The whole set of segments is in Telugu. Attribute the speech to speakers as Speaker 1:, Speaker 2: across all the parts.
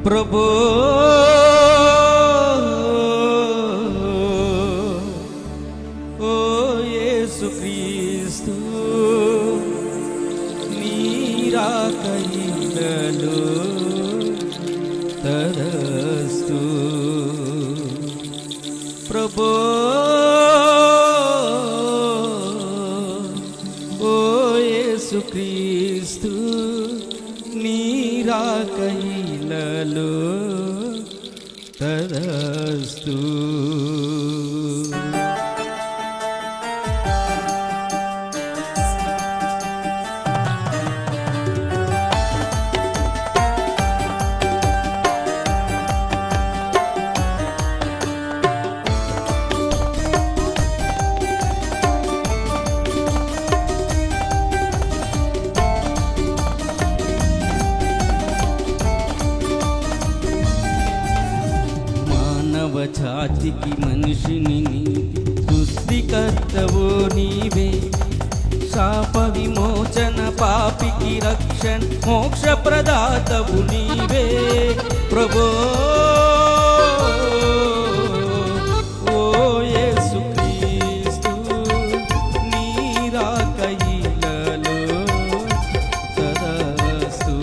Speaker 1: ప్రభు ఓ యేసుక్రీస్తు నీ రాకయిలలో తరస్తు ప్రభు ఓ యేసుక్రీస్తు నీ రాకయిలలో తరస్తు జాతికి మనిషిని సృష్టికర్తవో నీవే, శాప విమోచన పాపికి రక్షణ మోక్ష ప్రదాతవు నీవే ప్రభో ఓ యేసుక్రీస్తు నీ రాకయిలలో తరస్తు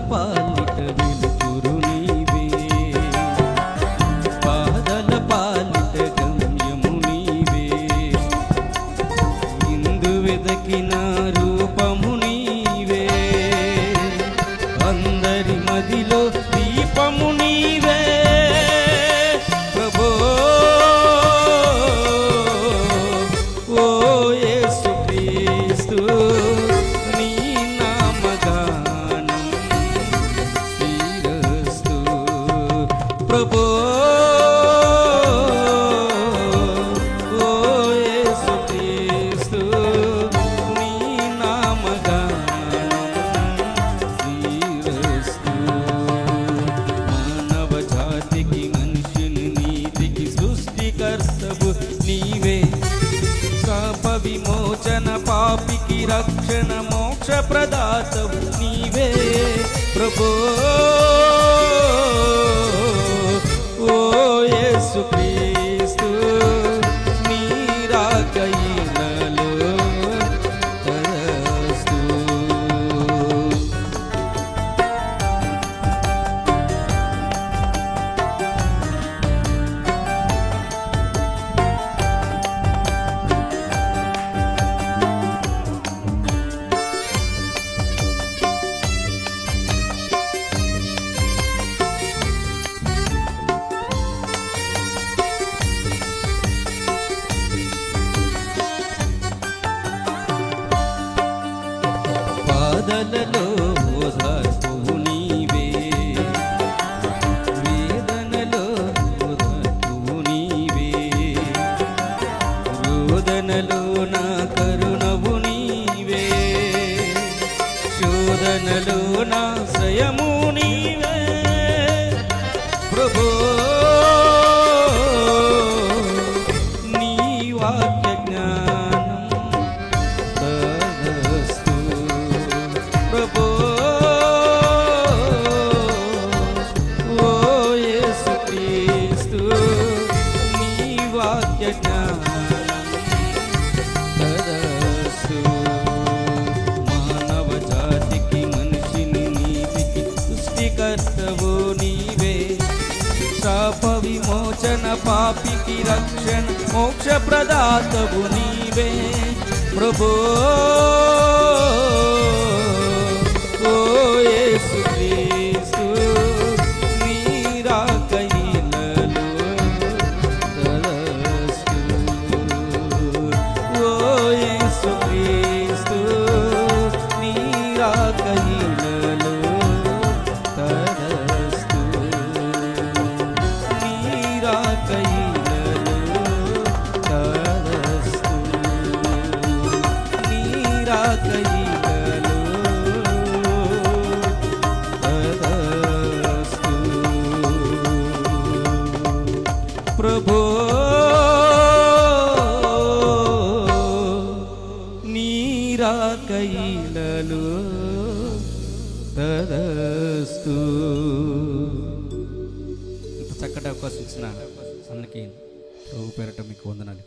Speaker 1: పాలిట వెలుతురు నీవే, పాదల పాలిట గమ్యము నీవే, ఇందు వెదకిన రూపము నీవే, అందరి మదిలో దీపము నీవే ప్రభో ఓ యేసుక్రీస్తు నీ నామగానం ప్రభు ఓ యేసుక్రీస్తు నీ నామగానం శ్రీరస్తు మానవ జాతికి మనిషిని నీతికి సృష్టికర్తవు నీవే, శాప విమోచన పాపికి రక్షణ మోక్ష ప్రదాతవు నీవే ప్రభు ఓ యేసుక్రీస్తు నీ రాకయిలలో తరస్తు బాధలలో ఓదార్పు నీవే, వేదనలో ఓదార్పు నీవే, రోదనలో నా కరుణవు నీవే, శోధనలో నా శయము నీవే ప్రభో నీ వాక్య జ్ఞానం తరస్తు ప్రభో ఓ యేసుక్రీస్తు నీ వాక్య జ్ఞానం తరస్తు మానవ జాతికి మనిషిని నీతికి సృష్టికర్తవు నీవే, శాప విమోచన పాపికి రక్షణ మోక్ష ప్రదాతవు నీవే ప్రభో ఓ యేసుక్రీస్తు నీ ప్రభో నీరాకైలలో తదస్తు. ఇంత చక్కటి అవకాశం ఇచ్చిన అన్నకి ప్రభు పేరట మీకు వందనాలు.